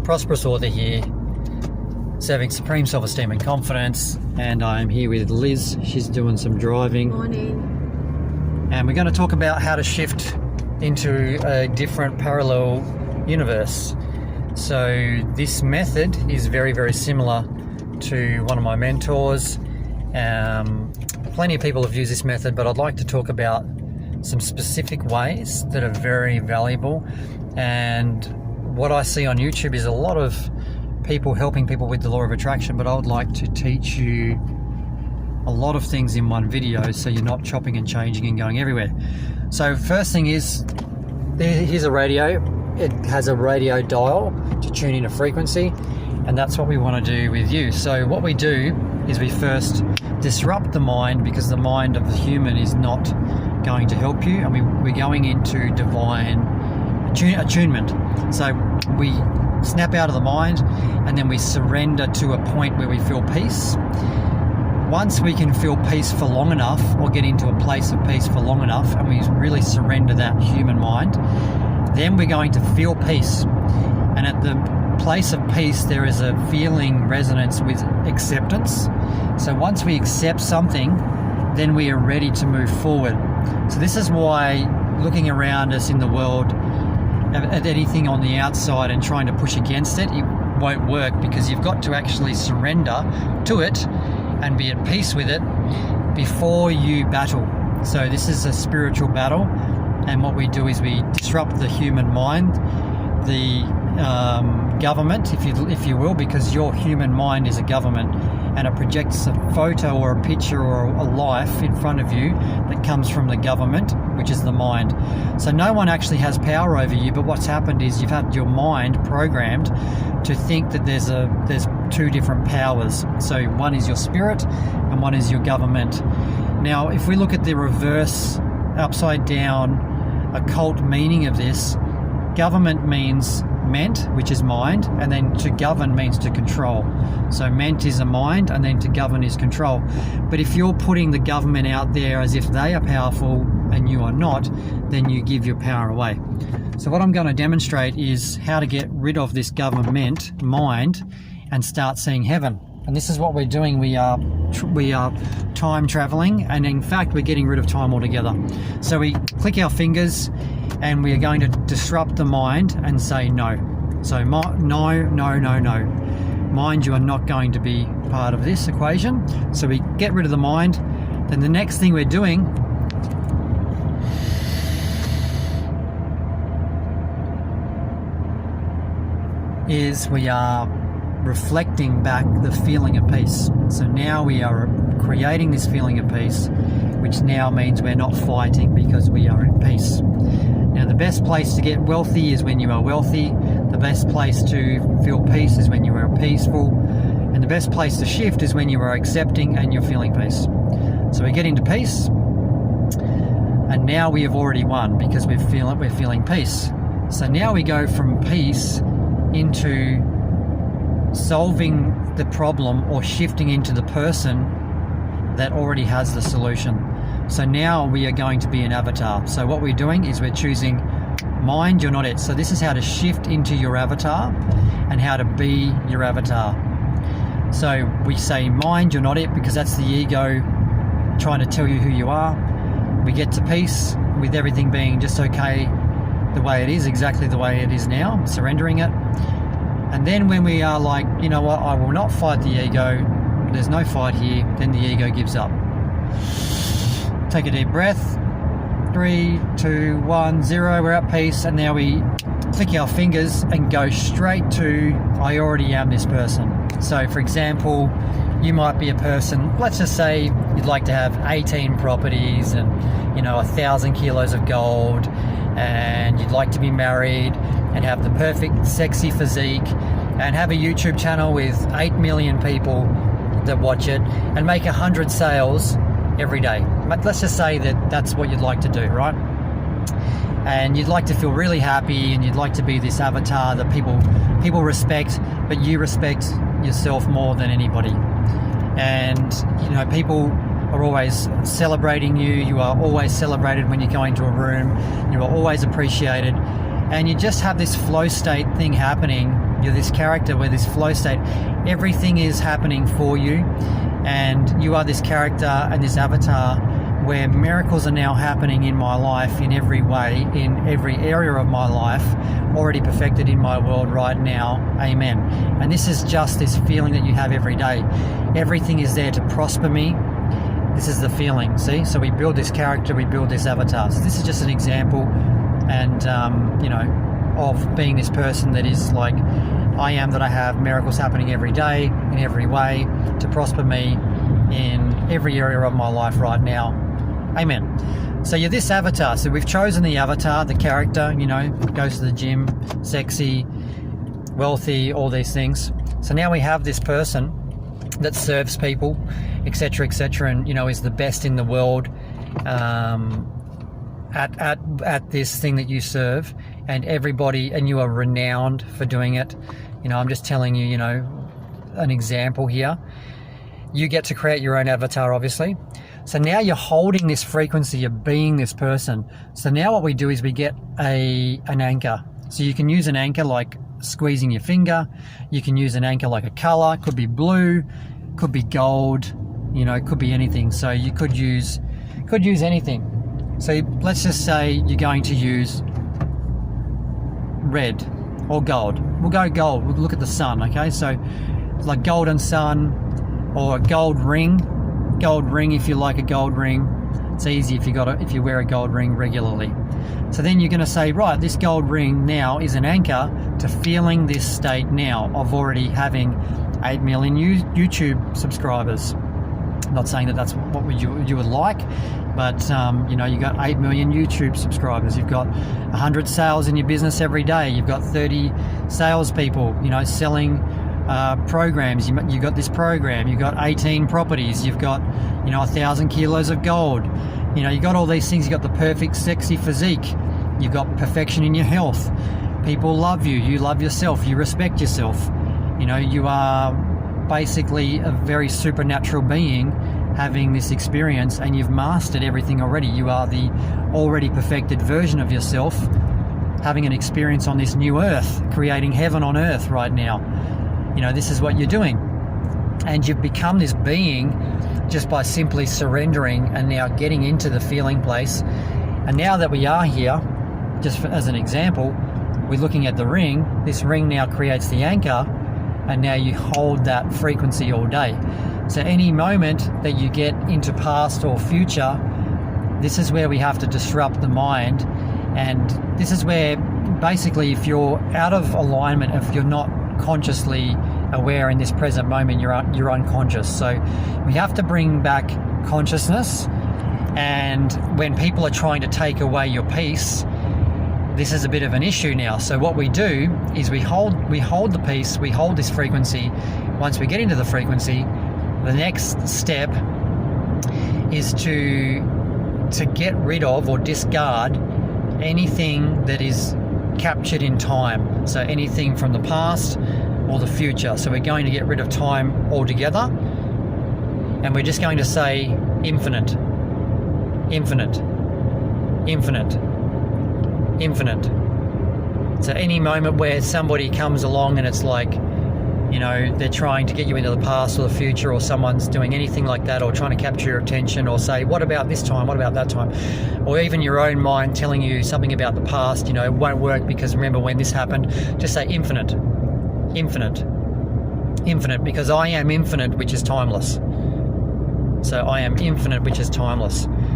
Prosperous author here, serving supreme self-esteem and confidence, and I'm here with Liz. She's doing some driving. Morning. And we're going to talk about how to shift into a different parallel universe. So this method is very, very similar to one of my mentors. Plenty of people have used this method, but I'd like to talk about some specific ways that are very valuable. And what I see on YouTube is a lot of people helping people with the law of attraction, but I would like to teach you a lot of things in one video so you're not chopping and changing and going everywhere. So first thing is, here's a radio. It has a radio dial to tune in a frequency, and that's what we want to do with you. So what we do is we first disrupt the mind, because the mind of the human is not going to help you, and we're going into divine attunement. So we snap out of the mind, and then we surrender to a point where we feel peace. Once we can feel peace for long enough, or get into a place of peace for long enough, and we really surrender that human mind, then we're going to feel peace. And at the place of peace, there is a feeling resonance with acceptance. So once we accept something, then we are ready to move forward. So this is why looking around us in the world at anything on the outside and trying to push against it, it won't work, because you've got to actually surrender to it and be at peace with it before you battle. So this is a spiritual battle, and what we do is we disrupt the human mind, the government, if you will, because your human mind is a government, and it projects a photo or a picture or a life in front of you that comes from the government, which is the mind. So no one actually has power over you, but what's happened is you've had your mind programmed to think that there's two different powers. So one is your spirit and one is your government. Now, if we look at the reverse, upside down, occult meaning of this, government means meant, which is mind, and then to govern means to control. So meant is a mind, and then to govern is control. But if you're putting the government out there as if they are powerful and you are not, then you give your power away. So what I'm going to demonstrate is how to get rid of this government mind and start seeing heaven. And this is what we're doing. We are time traveling, and in fact we're getting rid of time altogether. So we click our fingers and we are going to disrupt the mind and say no. So no, no, no, no. Mind, you are not going to be part of this equation. So we get rid of the mind. Then the next thing we're doing is we are reflecting back the feeling of peace. So now we are creating this feeling of peace, which now means we're not fighting, because we are in peace. Now, the best place to get wealthy is when you are wealthy. The best place to feel peace is when you are peaceful. And the best place to shift is when you are accepting and you're feeling peace. So we get into peace, and now we have already won, because we're feeling peace. So now we go from peace into solving the problem, or shifting into the person that already has the solution. So now we are going to be an avatar. So what we're doing is we're choosing mind, you're not it. So this is how to shift into your avatar and how to be your avatar. So we say mind, you're not it, because that's the ego trying to tell you who you are. We get to peace with everything being just okay the way it is, exactly the way it is now, surrendering it. And then when we are like, you know what, I will not fight the ego, there's no fight here, then the ego gives up. Take a deep breath. 3, 2, 1, 0. We're at peace, and now we click our fingers and go straight to I already am this person. So for example, you might be a person, let's just say you'd like to have 18 properties and 1,000 kilos of gold, and you'd like to be married and have the perfect sexy physique and have a YouTube channel with 8 million people that watch it and make 100 sales every day. But let's just say that that's what you'd like to do, right? And you'd like to feel really happy, and you'd like to be this avatar that people respect, but you respect yourself more than anybody. And people are always celebrating you. You are always celebrated when you go into a room. You are always appreciated, and you just have this flow state thing happening You're this character where this flow state, everything is happening for you, and you are this character and this avatar where miracles are now happening in my life in every way, in every area of my life, already perfected in my world right now. Amen. And this is just this feeling that you have every day. Everything is there to prosper me. This is the feeling, see? So we build this character, we build this avatar. So this is just an example, and you know, of being this person that is like, I am that I have miracles happening every day, in every way, to prosper me in every area of my life right now. Amen. So you're this avatar. So we've chosen the avatar, the character, you know, goes to the gym, sexy, wealthy, all these things. So now we have this person that serves people, etc., and you know, is the best in the world at this thing that you serve, and everybody, and you are renowned for doing it. You know, I'm just telling you, you know, an example here. You get to create your own avatar, obviously. So now you're holding this frequency, you're being this person. So now what we do is we get an anchor. So you can use an anchor like squeezing your finger. You can use an anchor like a color. Could be blue, could be gold, you know, it could be anything. So you could use anything. So let's just say you're going to use red or gold. We'll go gold. We'll look at the sun, okay? So it's like golden sun, or a gold ring. Gold ring, if you like a gold ring. It's easy if you wear a gold ring regularly. So then you're going to say, right, this gold ring now is an anchor to feeling this state now of already having 8 million YouTube subscribers. I'm not saying that that's what you would like, but you know, you got 8 million YouTube subscribers. You've got 100 sales in your business every day. You've got 30 salespeople, you know, selling programs. You got this program. You got 18 properties. You've got, you know, 1,000 kilos of gold. You know, you got all these things. You got the perfect, sexy physique. You've got perfection in your health. People love you. You love yourself. You respect yourself. You know, you are basically a very supernatural being having this experience, and you've mastered everything already. You are the already perfected version of yourself, having an experience on this new earth, creating heaven on earth right now. You know, this is what you're doing. And you've become this being just by simply surrendering and now getting into the feeling place. And now that we are here, just as an example, we're looking at the ring. This ring now creates the anchor, and now you hold that frequency all day. So any moment that you get into past or future, this is where we have to disrupt the mind. And this is where basically, if you're out of alignment, if you're not consciously aware in this present moment, you're unconscious. So we have to bring back consciousness. And when people are trying to take away your peace, this is a bit of an issue now. So what we do is we hold the peace, we hold this frequency. Once we get into the frequency, the next step is to get rid of or discard anything that is captured in time. So anything from the past or the future. So we're going to get rid of time altogether, and we're just going to say infinite, infinite, infinite, infinite. So any moment where somebody comes along and it's like, you know, they're trying to get you into the past or the future, or someone's doing anything like that, or trying to capture your attention, or say, what about this time, what about that time, or even your own mind telling you something about the past, you know, it won't work because remember when this happened. Just say infinite, infinite, infinite, because I am infinite, which is timeless. So I am infinite, which is timeless.